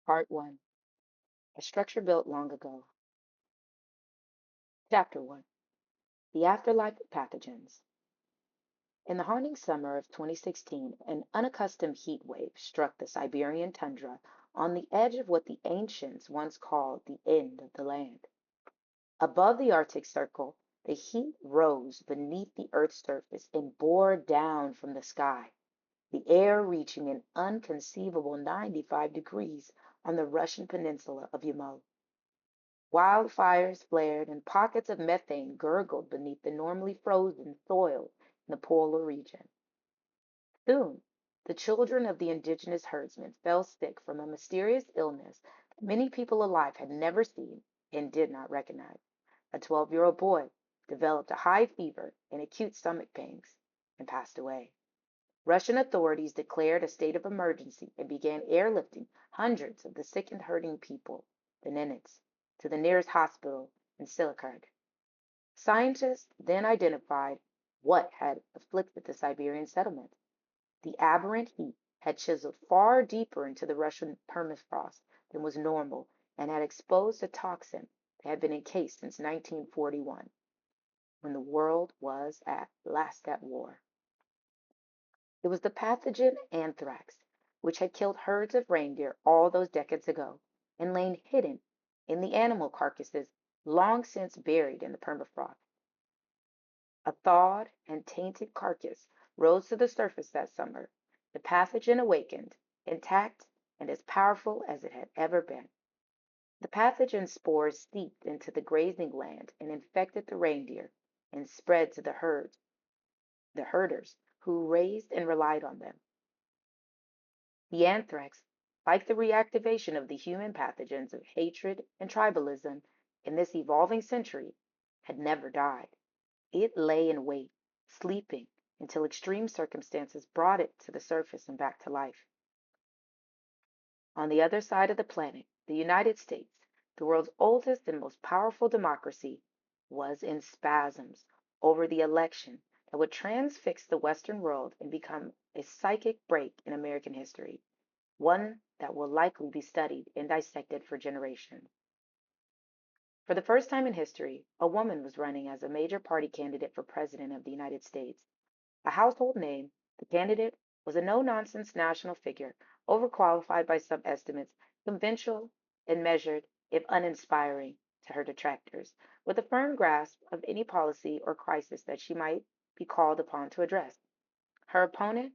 Part 1. A Structure Built Long Ago. Chapter 1. The Afterlife of Pathogens. In the haunting summer of 2016, an unaccustomed heat wave struck the Siberian tundra on the edge of what the ancients once called the end of the land. Above the Arctic Circle, the heat rose beneath the Earth's surface and bore down from the sky, the air reaching an inconceivable 95 degrees on the Russian peninsula of Yamal. Wildfires flared and pockets of methane gurgled beneath the normally frozen soil in the polar region. Soon, the children of the indigenous herdsmen fell sick from a mysterious illness that many people alive had never seen and did not recognize. A 12-year-old boy developed a high fever and acute stomach pains and passed away. Russian authorities declared a state of emergency and began airlifting hundreds of the sick and hurting people, the Nenets, to the nearest hospital in Silikard. Scientists then identified what had afflicted the Siberian settlement. The aberrant heat had chiseled far deeper into the Russian permafrost than was normal and had exposed a toxin that had been encased since 1941, when the world was at last at war. It was the pathogen anthrax, which had killed herds of reindeer all those decades ago and lain hidden in the animal carcasses long since buried in the permafrost. A thawed and tainted carcass rose to the surface that summer. The pathogen awakened, intact and as powerful as it had ever been. The pathogen spores seeped into the grazing land and infected the reindeer and spread to the herders who raised and relied on them. The anthrax, like the reactivation of the human pathogens of hatred and tribalism in this evolving century, had never died. It lay in wait, sleeping, until extreme circumstances brought it to the surface and back to life. On the other side of the planet, the United States, the world's oldest and most powerful democracy, was in spasms over the election that would transfix the Western world and become a psychic break in American history, one that will likely be studied and dissected for generations. For the first time in history, a woman was running as a major party candidate for president of the United States. A household name, the candidate was a no-nonsense national figure, overqualified by some estimates, conventional and measured, if uninspiring to her detractors, with a firm grasp of any policy or crisis that she might be called upon to address. Her opponent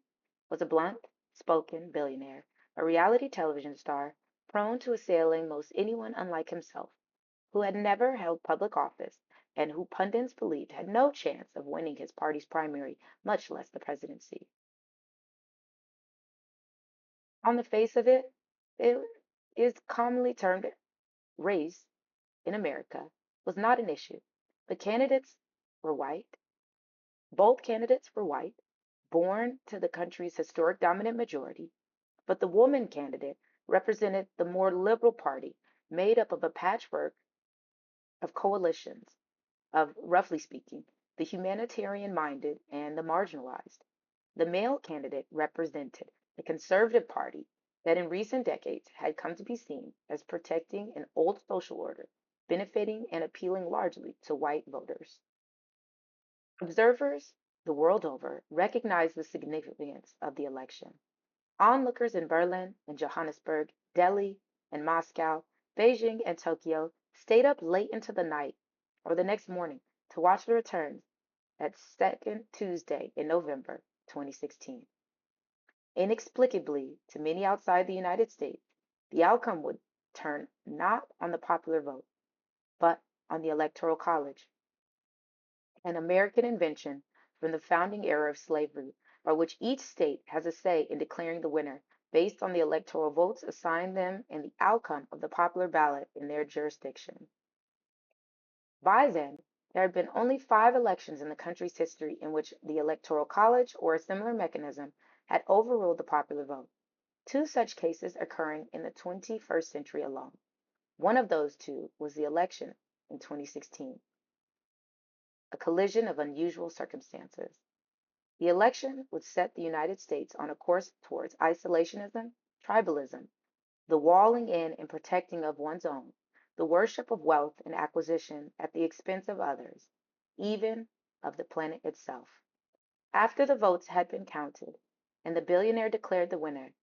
was a blunt spoken billionaire, a reality television star, prone to assailing most anyone unlike himself, who had never held public office and who pundits believed had no chance of winning his party's primary, much less the presidency. On the face of it, it is commonly termed race in America was not an issue. The candidates were white. Both candidates were white, born to the country's historic dominant majority, but the woman candidate represented the more liberal party, made up of a patchwork of coalitions of, roughly speaking, the humanitarian minded and the marginalized. The male candidate represented the conservative party that in recent decades had come to be seen as protecting an old social order, benefiting and appealing largely to white voters. Observers the world over recognized the significance of the election. Onlookers in Berlin and Johannesburg, Delhi and Moscow, Beijing and Tokyo stayed up late into the night or the next morning to watch the returns that second Tuesday in November 2016. Inexplicably, to many outside the United States, the outcome would turn not on the popular vote, but on the Electoral College, an American invention from the founding era of slavery, by which each state has a say in declaring the winner based on the electoral votes assigned them and the outcome of the popular ballot in their jurisdiction. By then, there had been only 5 elections in the country's history in which the Electoral College or a similar mechanism had overruled the popular vote, 2 such cases occurring in the 21st century alone. One of those 2 was the election in 2016, a collision of unusual circumstances. The election would set the United States on a course towards isolationism, tribalism, the walling in and protecting of one's own, the worship of wealth and acquisition at the expense of others, even of the planet itself. After the votes had been counted, and the billionaire declared the winner,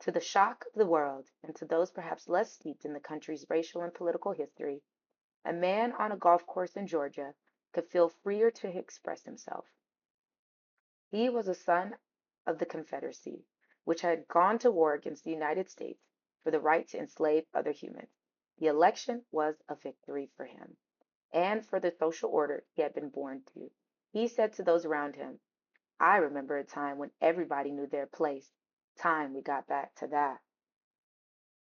to the shock of the world, and to those perhaps less steeped in the country's racial and political history, a man on a golf course in Georgia could feel freer to express himself. He was a son of the Confederacy, which had gone to war against the United States for the right to enslave other humans. The election was a victory for him and for the social order he had been born to. He said to those around him, I remember a time when everybody knew their place. Time we got back to that.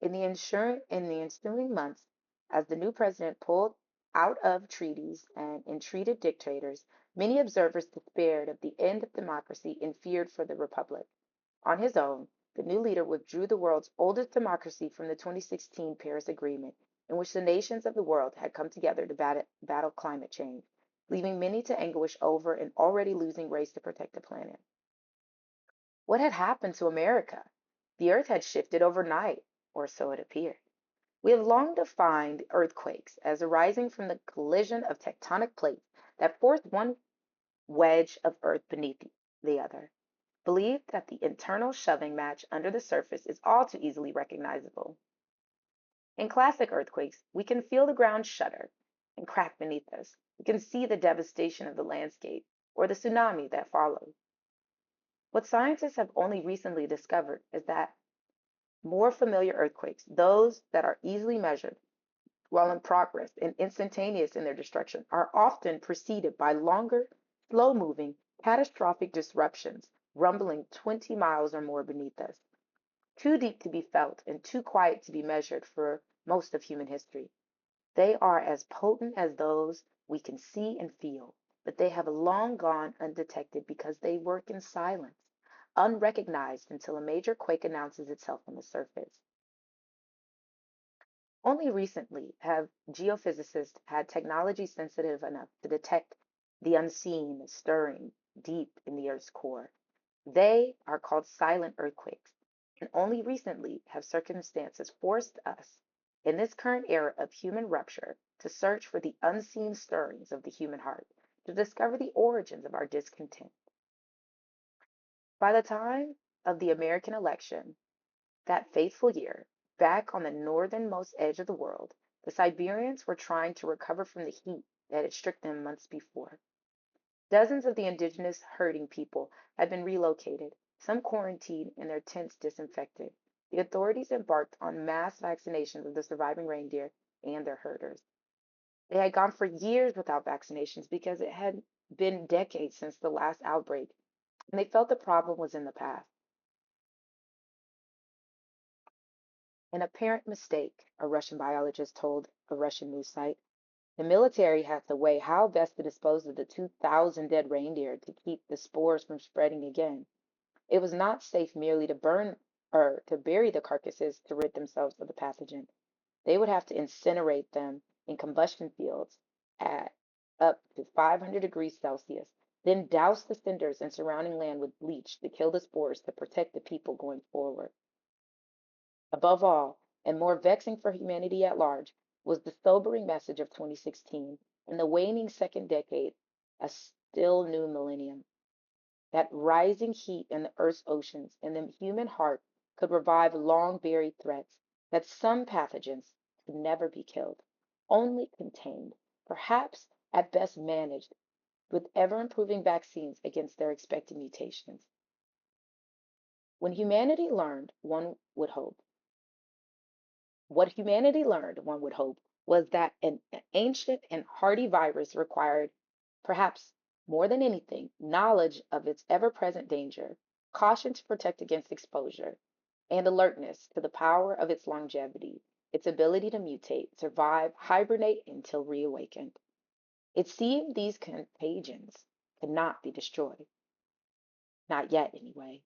In the ensuing months, as the new president pulled out of treaties and entreated dictators, many observers despaired of the end of democracy and feared for the republic. On his own, the new leader withdrew the world's oldest democracy from the 2016 Paris Agreement, in which the nations of the world had come together to battle climate change, leaving many to anguish over an already losing race to protect the planet. What had happened to America? The earth had shifted overnight, or so it appeared. We have long defined earthquakes as arising from the collision of tectonic plates that force one wedge of earth beneath the other. Believed that the internal shoving match under the surface is all too easily recognizable. In classic earthquakes, we can feel the ground shudder and crack beneath us. We can see the devastation of the landscape or the tsunami that follows. What scientists have only recently discovered is that more familiar earthquakes, those that are easily measured while in progress and instantaneous in their destruction, are often preceded by longer, slow moving, catastrophic disruptions rumbling 20 miles or more beneath us. Too deep to be felt and too quiet to be measured for most of human history. They are as potent as those we can see and feel, but they have long gone undetected because they work in silence, unrecognized until a major quake announces itself on the surface. Only recently have geophysicists had technology sensitive enough to detect the unseen stirring deep in the Earth's core. They are called silent earthquakes, and only recently have circumstances forced us, in this current era of human rupture, to search for the unseen stirrings of the human heart, to discover the origins of our discontent. By the time of the American election, that fateful year, back on the northernmost edge of the world, the Siberians were trying to recover from the heat that had struck them months before. Dozens of the indigenous herding people had been relocated, some quarantined and their tents disinfected. The authorities embarked on mass vaccinations of the surviving reindeer and their herders. They had gone for years without vaccinations because it had been decades since the last outbreak, and they felt the problem was in the past. An apparent mistake, a Russian biologist told a Russian news site. The military had to weigh how best to dispose of the 2,000 dead reindeer to keep the spores from spreading again. It was not safe merely to burn or to bury the carcasses to rid themselves of the pathogen. They would have to incinerate them in combustion fields at up to 500 degrees Celsius, then douse the cinders and surrounding land with bleach to kill the spores to protect the people going forward. Above all, and more vexing for humanity at large, was the sobering message of 2016 and the waning second decade, a still new millennium. That rising heat in the Earth's oceans and the human heart could revive long buried threats, that some pathogens could never be killed, only contained, perhaps at best managed, with ever improving vaccines against their expected mutations. When humanity learned, one would hope, What humanity learned, one would hope, was that an ancient and hardy virus required, perhaps more than anything, knowledge of its ever present danger, caution to protect against exposure, and alertness to the power of its longevity, its ability to mutate, survive, hibernate until reawakened. It seemed these contagions could not be destroyed, not yet anyway,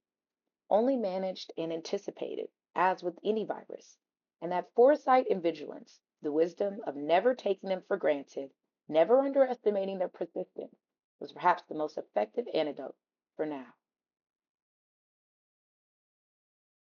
only managed and anticipated, as with any virus, and that foresight and vigilance, the wisdom of never taking them for granted, never underestimating their persistence, was perhaps the most effective antidote for now.